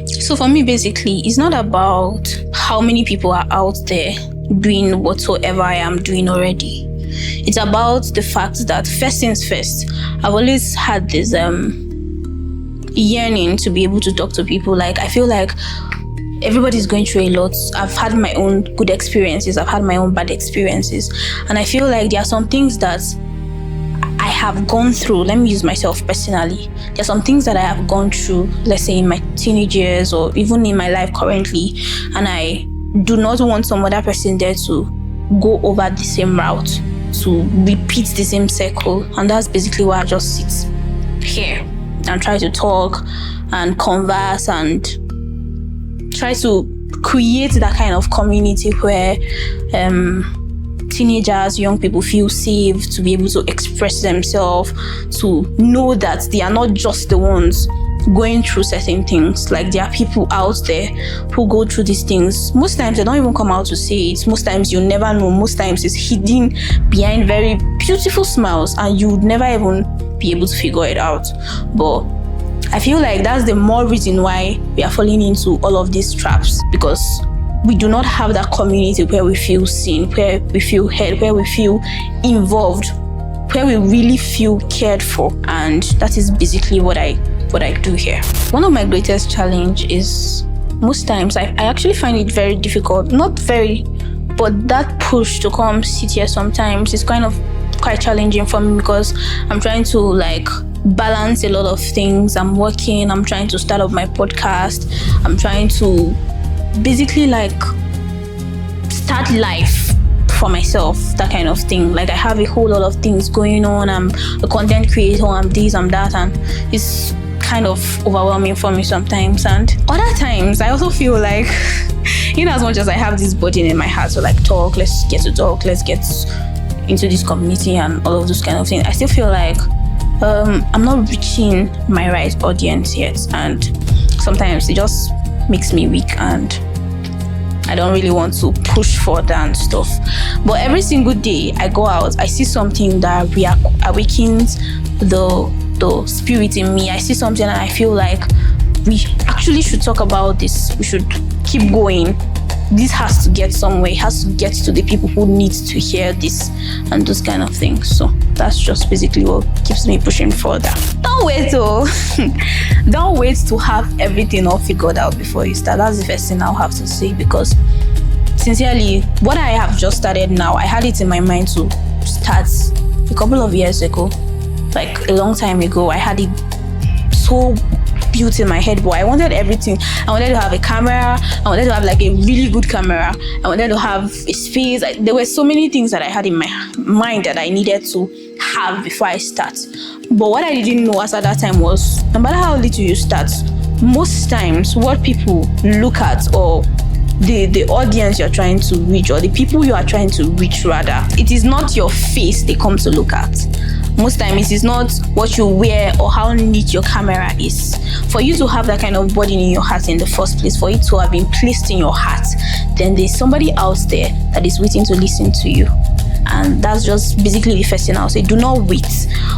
So for me, basically, it's not about how many people are out there doing whatsoever I am doing already. It's about the fact that first things first, I've always had this yearning to be able to talk to people. Like, I feel like everybody's going through a lot. I've had my own good experiences, I've had my own bad experiences, and I feel like there are some things that I have gone through. Let me use myself personally. There are some things that I have gone through, let's say in my teenage years or even in my life currently, and I do not want some other person there to go over the same route, to repeat the same circle. And that's basically why I just sit here and try to talk and converse and try to create that kind of community where teenagers, young people feel safe to be able to express themselves, to know that they are not just the ones going through certain things. Like, there are people out there who go through these things. Most times they don't even come out to say it. Most times you never know. Most times it's hidden behind very beautiful smiles and you would never even be able to figure it out. But I feel like that's the more reason why we are falling into all of these traps, because we do not have that community where we feel seen, where we feel heard, where we feel involved, where we really feel cared for. And that is basically what I do here. One of my greatest challenge is, most times I actually find it very difficult, not very, but that push to come sit here sometimes is quite challenging for me, because I'm trying to balance a lot of things. I'm working, I'm trying to start up my podcast, I'm trying to basically start life for myself, that kind of thing. I have a whole lot of things going on. I'm a content creator, I'm this, I'm that, and it's kind of overwhelming for me sometimes. And other times I also feel like in as much as I have this burden in my heart to talk, let's get into this community and all of those kind of things, I still feel like I'm not reaching my right audience yet, and sometimes it just makes me weak and I don't really want to push further and stuff. But every single day I go out, I see something that awakens the spirit in me. I see something and I feel like we actually should talk about this. We should keep going. This has to get somewhere. It has to get to the people who need to hear this and those kind of things. So that's just basically what keeps me pushing further. Don't wait don't wait to have everything all figured out before you start. That's the first thing I'll have to say, because sincerely, what I have just started now, I had it in my mind to start a couple of years ago, a long time ago. I had it so built in my head, but I wanted everything. I wanted to have a camera, I wanted to have a really good camera, I wanted to have a space. There were so many things that I had in my mind that I needed to have before I start. But what I didn't know at that time was, no matter how little you start, most times what people look at, or the audience you're trying to reach, or the people you are trying to reach rather, it is not your face they come to look at. Most times it is not what you wear or how neat your camera is. For you to have that kind of burden in your heart in the first place, for it to have been placed in your heart, then there's somebody out there that is waiting to listen to you. And that's just basically the first thing I'll say. Do not wait.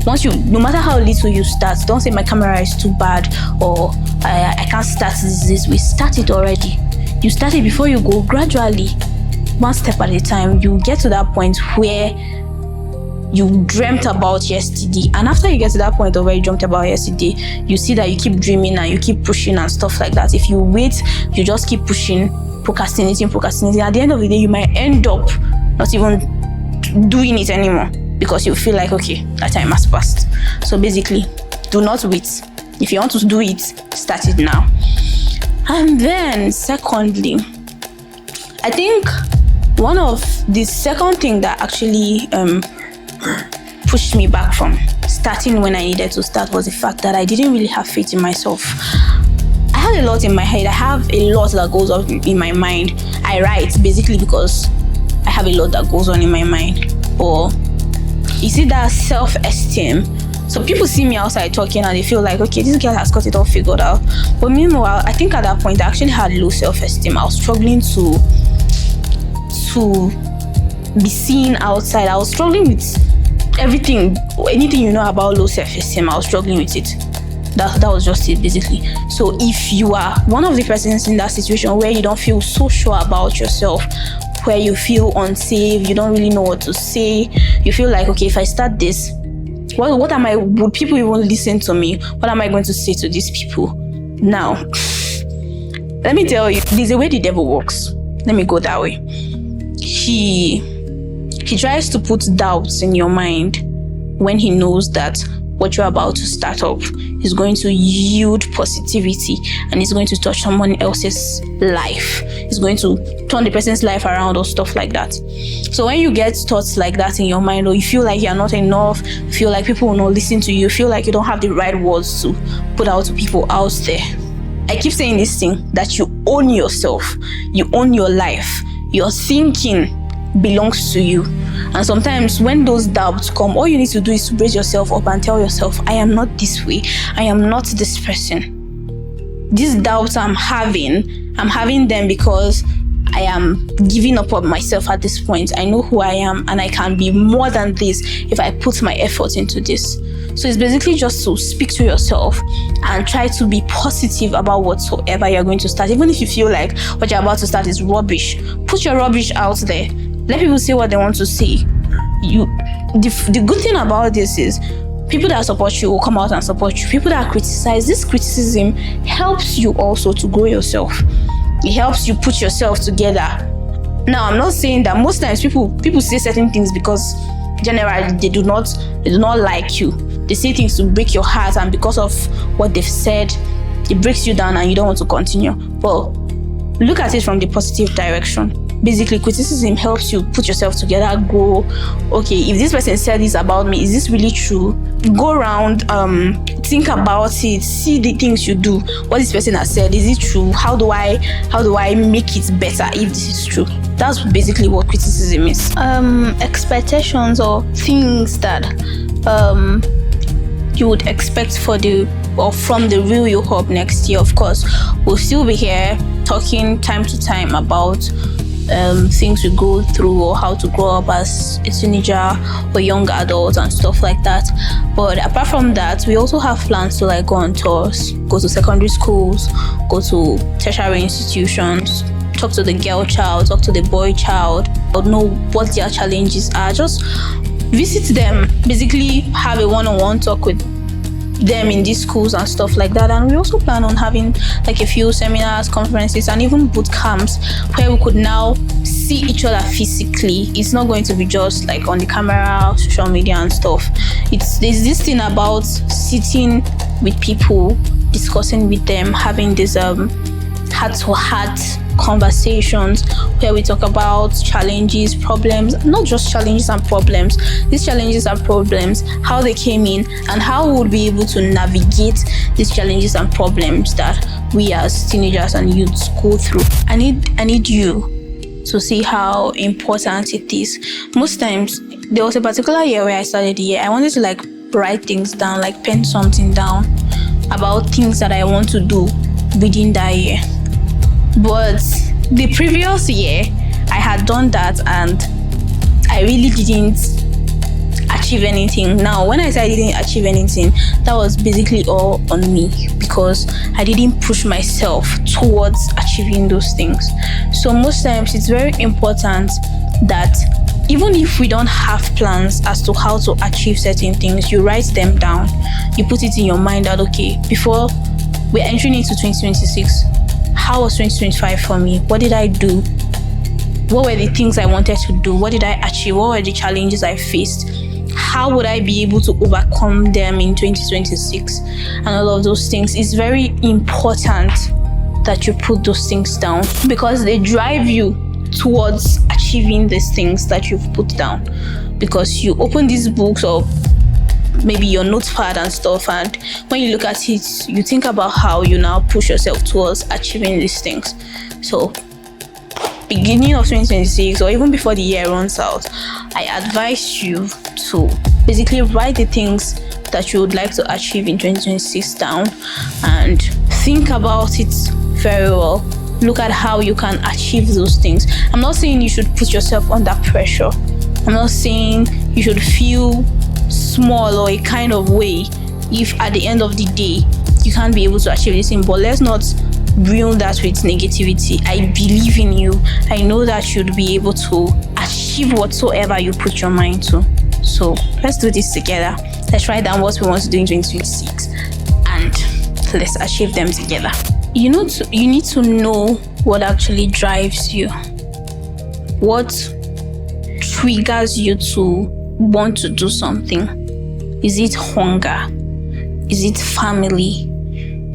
No matter how little you start, don't say my camera is too bad, or I can't start this way. Start it already. You start it before you go. Gradually, one step at a time, you get to that point where you dreamt about yesterday. And after you get to that point of where you dreamt about yesterday, you see that you keep dreaming and you keep pushing and stuff like that. If you wait, you just keep pushing, procrastinating. At the end of the day, you might end up not even doing it anymore, because you feel like, okay, that time has passed. So basically, do not wait. If you want to do it, start it now. And then secondly, I think one of the second thing that actually pushed me back from starting when I needed to start was the fact that I didn't really have faith in myself. I had a lot in my head. I have a lot that goes on in my mind. I write basically because I have a lot that goes on in my mind. Or you see that self-esteem. So people see me outside talking and they feel like, okay, this girl has got it all figured out. But meanwhile, I think at that point I actually had low self-esteem. I was struggling to be seen outside. I was struggling with everything, anything you know about low self-esteem. I was struggling with it. That was just it, basically. So if you are one of the persons in that situation where you don't feel so sure about yourself, where you feel unsafe, you don't really know what to say, you feel like, okay, if I start this, what am I, would people even listen to me? What am I going to say to these people? Now, let me tell you, there's a way the devil works. Let me go that way. He tries to put doubts in your mind when he knows that what you're about to start up is going to yield positivity and it's going to touch someone else's life. It's going to turn the person's life around or stuff like that. So when you get thoughts like that in your mind, or you feel like you're not enough, feel like people will not listen to you, feel like you don't have the right words to put out to people out there, I keep saying this thing, that you own yourself, you own your life, your thinking belongs to you. And sometimes when those doubts come, all you need to do is to brace yourself up and tell yourself, I am not this way, I am not this person. These doubts I'm having them because I am giving up on myself at this point. I know who I am and I can be more than this if I put my effort into this. So it's basically just to speak to yourself and try to be positive about whatsoever you're going to start. Even if you feel like what you're about to start is rubbish, put your rubbish out there. Let people say what they want to say. The good thing about this is people that support you will come out and support you. People that criticize, this criticism helps you also to grow yourself. It helps you put yourself together. Now, I'm not saying that most times people say certain things because generally they do not like you. They say things to break your heart, and because of what they've said, it breaks you down and you don't want to continue. Well, look at it from the positive direction. Basically, criticism helps you put yourself together, grow. Okay, if this person said this about me, is this really true? Go around, think about it, see the things you do. What this person has said, is it true? How do I make it better if this is true? That's basically what criticism is. Expectations or things that you would expect from the Real You Hub next year. Of course, we'll still be here talking time to time about things we go through or how to grow up as a teenager or young adult and stuff like that. But apart from that, we also have plans to go on tours, go to secondary schools, go to tertiary institutions, talk to the girl child, talk to the boy child, or know what their challenges are. Just visit them, basically have a one-on-one talk with them in these schools and stuff like that. And we also plan on having a few seminars, conferences, and even boot camps where we could now see each other physically. It's not going to be just on the camera, social media and stuff. There's this thing about sitting with people, discussing with them, having this heart-to-heart conversations where we talk about challenges, problems, not just challenges and problems. These challenges and problems, how they came in, and how we would be able to navigate these challenges and problems that we as teenagers and youths go through. I need you to see how important it is. Most times, there was a particular year where I started the year, I wanted to write things down, pen something down about things that I want to do within that year. But the previous year, I had done that and I really didn't achieve anything. Now, when I say I didn't achieve anything, that was basically all on me because I didn't push myself towards achieving those things. So most times, it's very important that even if we don't have plans as to how to achieve certain things, you write them down. You put it in your mind that, okay, before we're entering into 2026, how was 2025 for me? What did I do? What were the things I wanted to do? What did I achieve? What were the challenges I faced? How would I be able to overcome them in 2026? And all of those things. It's very important that you put those things down because they drive you towards achieving these things that you've put down. Because you open these books or maybe your notepad and stuff, and when you look at it, you think about how you now push yourself towards achieving these things. So beginning of 2026 or even before the year runs out, I advise you to basically write the things that you would like to achieve in 2026 down and think about it very well. Look at how you can achieve those things. I'm not saying you should put yourself under pressure. I'm not saying you should feel small or a kind of way if at the end of the day you can't be able to achieve this thing. But let's not ruin that with negativity. I believe in you. I know that you'd be able to achieve whatsoever you put your mind to. So let's do this together. Let's write down what we want to do in 2026 and let's achieve them together. You need to know what actually drives you. What triggers you to want to do something? Is it hunger? Is it family?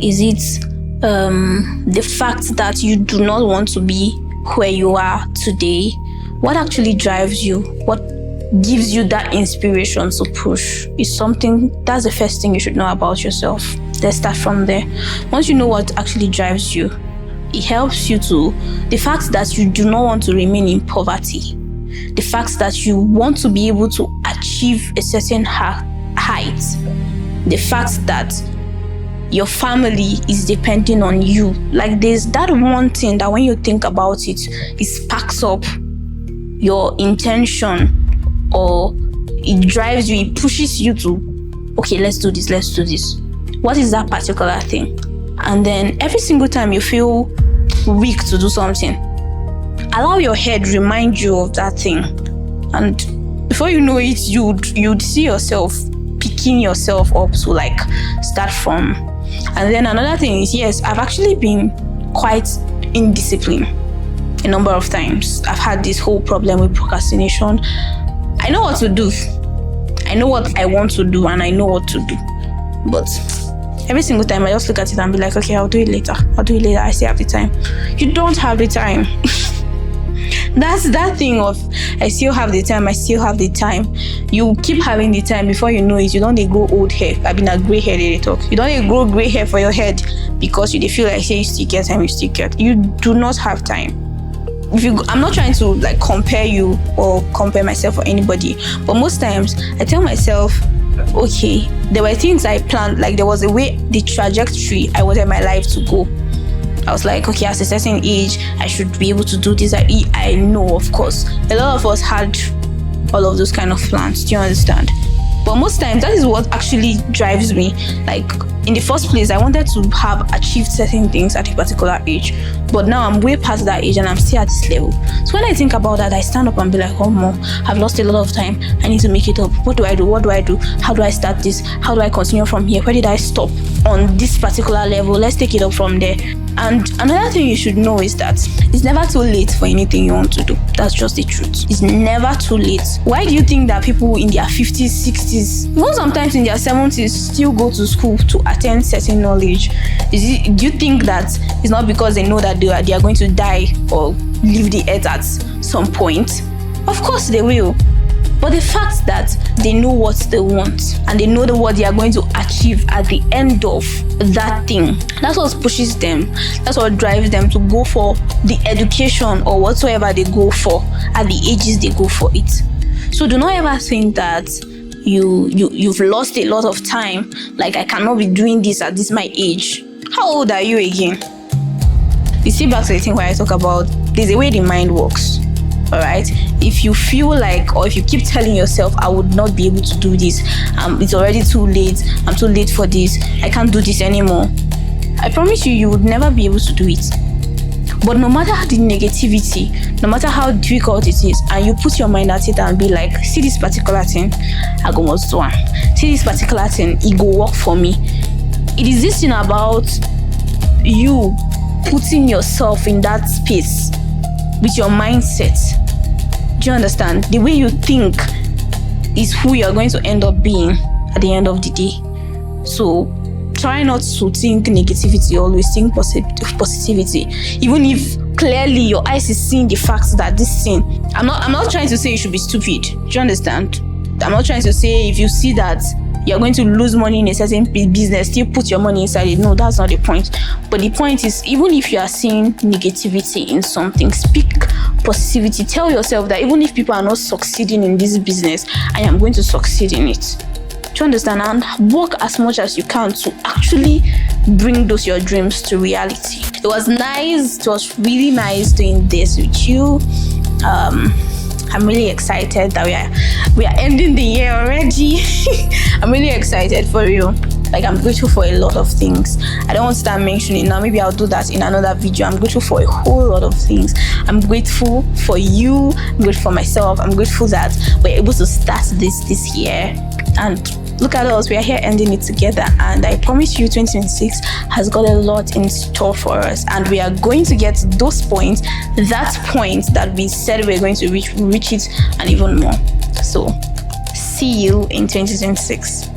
Is it the fact that you do not want to be where you are today? What actually drives you? What gives you that inspiration to push? Is something that's the first thing you should know about yourself. Let's start from there. Once you know what actually drives you, it helps you to the fact that you do not want to remain in poverty, the fact that you want to be able to achieve a certain height, the fact that your family is depending on you. Like there's that one thing that when you think about it, it sparks up your intention, or it drives you, it pushes you to, okay, let's do this. What is that particular thing? And then every single time you feel weak to do something, allow your head remind you of that thing. And before you know it, you'd see yourself picking yourself up to like start from. And then another thing is, yes, I've actually been quite indisciplined a number of times. I've had this whole problem with procrastination. I know what to do. I know what I want to do and I know what to do. But every single time I just look at it and be like, okay, I'll do it later. I still have the time. You don't have the time. That's that thing of I still have the time. You keep having the time, before you know it, you don't grow old hair. I've been a gray hair they talk. You don't grow gray hair for your head because you feel like you still get time, you do not have time. I'm not trying to like compare you or compare myself or anybody, but most times I tell myself, okay, there were things I planned, like there was a way, the trajectory I wanted my life to go. I was like, okay, at a certain age, I should be able to do this. I know, of course, a lot of us had all of those kind of plans. Do you understand? But most times, that is what actually drives me. Like, in the first place, I wanted to have achieved certain things at a particular age. But now I'm way past that age and I'm still at this level. So when I think about that, I stand up and be like, oh, Mom, I've lost a lot of time. I need to make it up. What do I do? How do I start this? How do I continue from here? Where did I stop on this particular level? Let's take it up from there. And another thing you should know is that it's never too late for anything you want to do. That's just the truth. It's never too late. Why do you think that people in their 50s, 60s, even sometimes in their 70s, still go to school to attain certain knowledge? Do you think that it's not because they know that they are going to die or leave the earth at some point? Of course they will. But the fact that they know what they want and they know what they are going to achieve at the end of that thing, that's what pushes them. That's what drives them to go for the education or whatsoever they go for at the ages they go for it. So do not ever think that you've lost a lot of time. Like, I cannot be doing this at this my age. How old are you again? You see, back to the thing where I talk about there's a way the mind works. All right, if you feel like, or if you keep telling yourself, I would not be able to do this, it's already too late, I'm too late for this, I can't do this anymore, I promise you would never be able to do it. But no matter the negativity, no matter how difficult it is, and you put your mind at it and be like, see this particular thing, I go must do one. See this particular thing, it go work for me. It is this thing about you putting yourself in that space with your mindset. Do you understand? The way you think is who you're going to end up being at the end of the day. So try not to think negativity, always think positivity. Even if clearly your eyes is seeing the fact that this thing, I'm not trying to say you should be stupid. Do you understand? I'm not trying to say if you see that you're going to lose money in a certain business, still put your money inside it. No, that's not the point. But the point is, even if you are seeing negativity in something, speak positivity. Tell yourself that even if people are not succeeding in this business, I am going to succeed in it. Do you understand? And work as much as you can to actually bring those your dreams to reality. It was nice. It was really nice doing this with you. I'm really excited that we are ending the year already. I'm really excited for you. Like, I'm grateful for a lot of things. I don't want to start mentioning now. Maybe I'll do that in another video. I'm grateful for a whole lot of things. I'm grateful for you. I'm grateful for myself. I'm grateful that we're able to start this year. And look at us, we are here ending it together. And I promise you, 2026 has got a lot in store for us. And we are going to get those points, that point that we said we're going to reach it, and even more. So, see you in 2026.